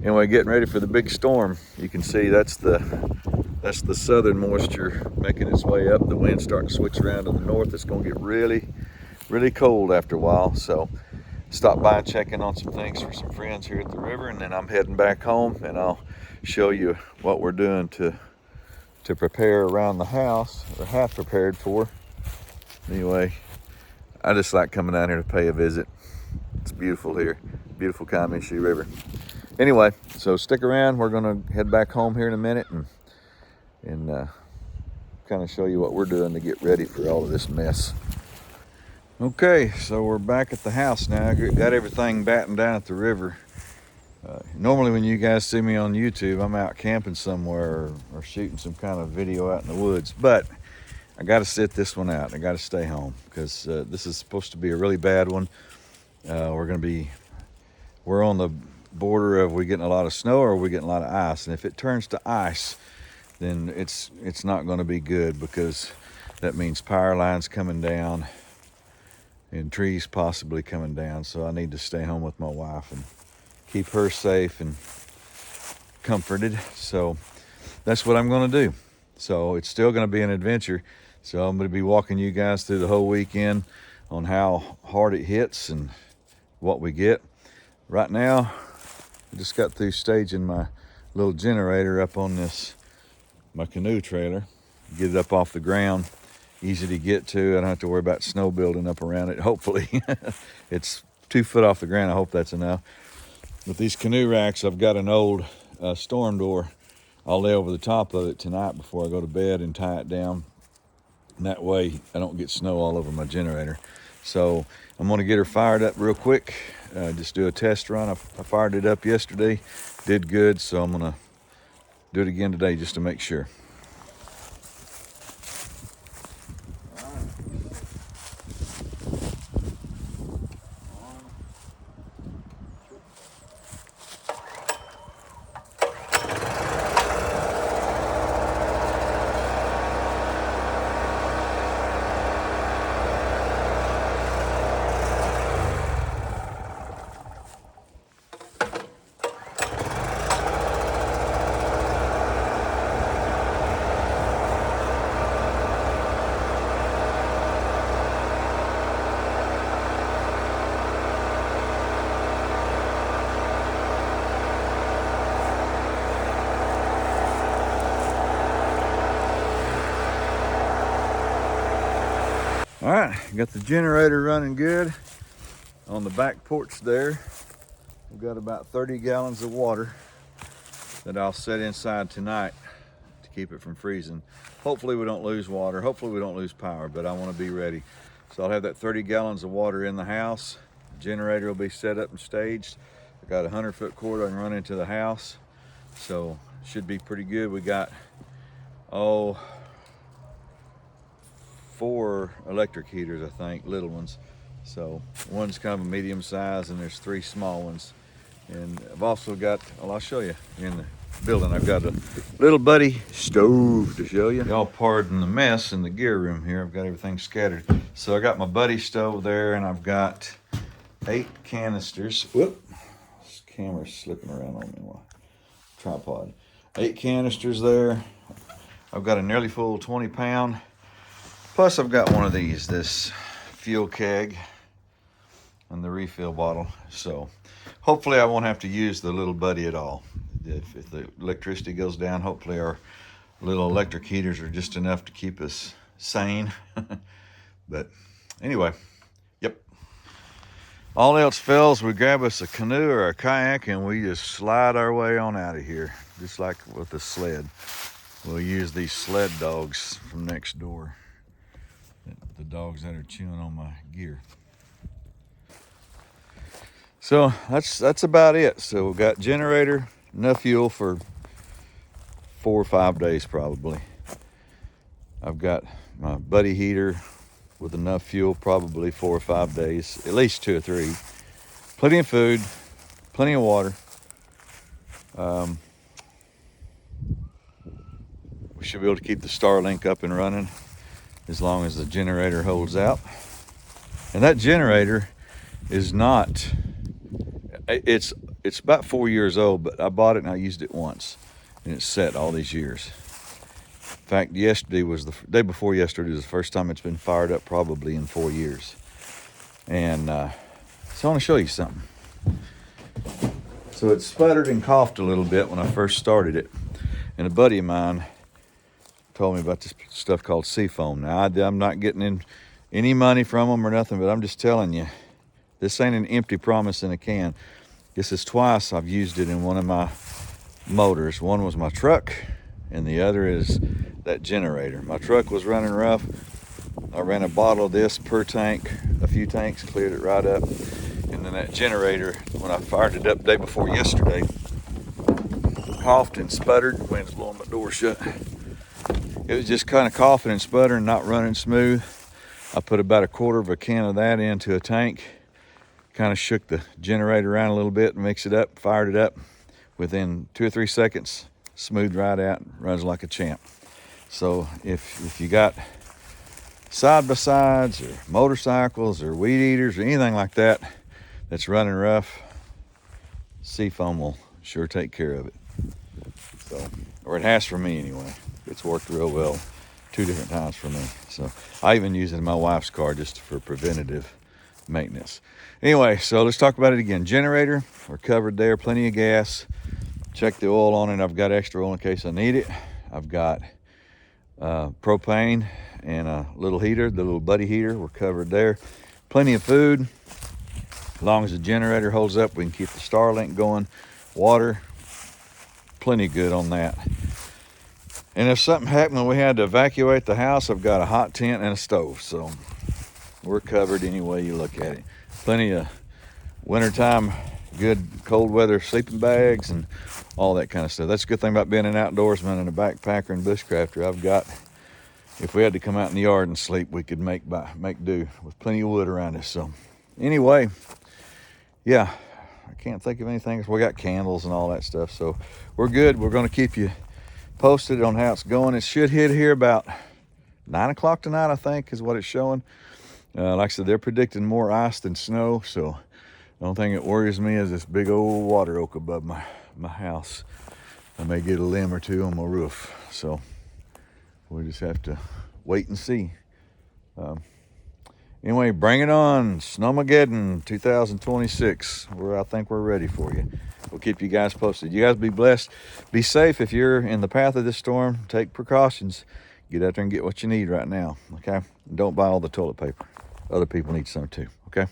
Anyway, getting ready for the big storm. You can see that's the southern moisture making its way up. The wind's starting to switch around to the north. It's going to get really, really cold after a while. So stop by and check in on some things for some friends here at the river, and then I'm heading back home, and I'll show you what we're doing to prepare around the house, or half prepared for. Anyway, I just like coming down here to pay a visit. It's beautiful here, beautiful Comanche River. Anyway, so stick around. We're gonna head back home here in a minute and kind of show you what we're doing to get ready for all of this mess. Okay, so we're back at the house now. Got everything battened down at the river. Normally when you guys see me on YouTube, I'm out camping somewhere or shooting some kind of video out in the woods, but I got to sit this one out. I got to stay home because this is supposed to be a really bad one. We're on the border of we getting a lot of snow or we getting a lot of ice, and if it turns to ice, then it's not going to be good, because that means power lines coming down and trees possibly coming down. So I need to stay home with my wife and keep her safe and comforted. So that's what I'm going to do. So it's still going to be an adventure. So I'm going to be walking you guys through the whole weekend on how hard it hits and what we get. Right now, I just got through staging my little generator up on my canoe trailer. Get it up off the ground, easy to get to. I don't have to worry about snow building up around it, hopefully. It's 2 foot off the ground. I hope that's enough. With these canoe racks, I've got an old storm door. I'll lay over the top of it tonight before I go to bed and tie it down. And that way I don't get snow all over my generator. So I'm gonna get her fired up real quick. Just do a test run. I fired it up yesterday, did good. So I'm gonna do it again today just to make sure. All right, got the generator running good. On the back porch there, we've got about 30 gallons of water that I'll set inside tonight to keep it from freezing. Hopefully we don't lose water, hopefully we don't lose power, but I wanna be ready. So I'll have that 30 gallons of water in the house. The generator will be set up and staged. I got a 100-foot cord I can run into the house. So should be pretty good. We got, 4 electric heaters, I think, little ones. So one's kind of a medium size and there's 3 small ones. And I've also got, well, I'll show you in the building. I've got a little buddy stove to show you. Y'all pardon the mess in the gear room here. I've got everything scattered. So I got my buddy stove there, and I've got 8 canisters. Whoop, this camera's slipping around on me. Tripod. 8 canisters there. I've got a nearly full 20-pound. Plus I've got one of these, this fuel keg and the refill bottle. So hopefully I won't have to use the little buddy at all. If the electricity goes down, hopefully our little electric heaters are just enough to keep us sane. But anyway, yep. All else fails, we grab us a canoe or a kayak and we just slide our way on out of here, just like with the sled. We'll use these sled dogs from next door. The dogs that are chewing on my gear. So that's about it. So we've got generator, enough fuel for 4 or 5 days probably. I've got my buddy heater with enough fuel probably 4 or 5 days, at least 2 or 3. Plenty of food, plenty of water. We should be able to keep the Starlink up and running as long as the generator holds out. And that generator is not, it's it's about 4 years old, but I bought it and I used it once, and it's set all these years. In fact, yesterday was the day before yesterday was the first time it's been fired up probably in 4 years. And so I want to show you something. So it sputtered and coughed a little bit when I first started it, and a buddy of mine told me about this stuff called Seafoam. Now, I'm not getting in any money from them or nothing, but I'm just telling you, this ain't an empty promise in a can. This is twice I've used it in one of my motors. One was my truck, and the other is that generator. My truck was running rough. I ran a bottle of this per tank, a few tanks, cleared it right up. And then that generator, when I fired it up the day before yesterday, coughed and sputtered. Wind's blowing my door shut. It was just kind of coughing and sputtering, not running smooth. I put about a quarter of a can of that into a tank, kind of shook the generator around a little bit, mixed it up, fired it up. Within 2 or 3 seconds, smoothed right out, runs like a champ. So if you got side-by-sides or motorcycles or weed eaters or anything like that that's running rough, Seafoam will sure take care of it. So, or it has for me anyway. It's worked real well 2 different times for me. So I even use it in my wife's car just for preventative maintenance. Anyway, so let's talk about it again. Generator, we're covered there, plenty of gas. Check the oil on it. I've got extra oil in case I need it. I've got propane and a little heater, the little buddy heater. We're covered there. Plenty of food. As long as the generator holds up, we can keep the Starlink going. Water, plenty good on that. And if something happened and we had to evacuate the house, I've got a hot tent and a stove. So we're covered any way you look at it. Plenty of wintertime, good cold weather sleeping bags and all that kind of stuff. That's a good thing about being an outdoorsman and a backpacker and bushcrafter. I've got, if we had to come out in the yard and sleep, we could make do with plenty of wood around us. So anyway, yeah, I can't think of anything else. We got candles and all that stuff. So we're good. We're going to keep you posted on how it's going. It should hit here about 9 o'clock tonight, I think, is what it's showing. Like I said, they're predicting more ice than snow. So the only thing that worries me is this big old water oak above my house. I may get a limb or two on my roof. So we'll just have to wait and see. Anyway, bring it on. Snowmageddon 2026. I think we're ready for you. We'll keep you guys posted. You guys be blessed. Be safe if you're in the path of this storm. Take precautions. Get out there and get what you need right now, okay? Don't buy all the toilet paper. Other people need some too, okay?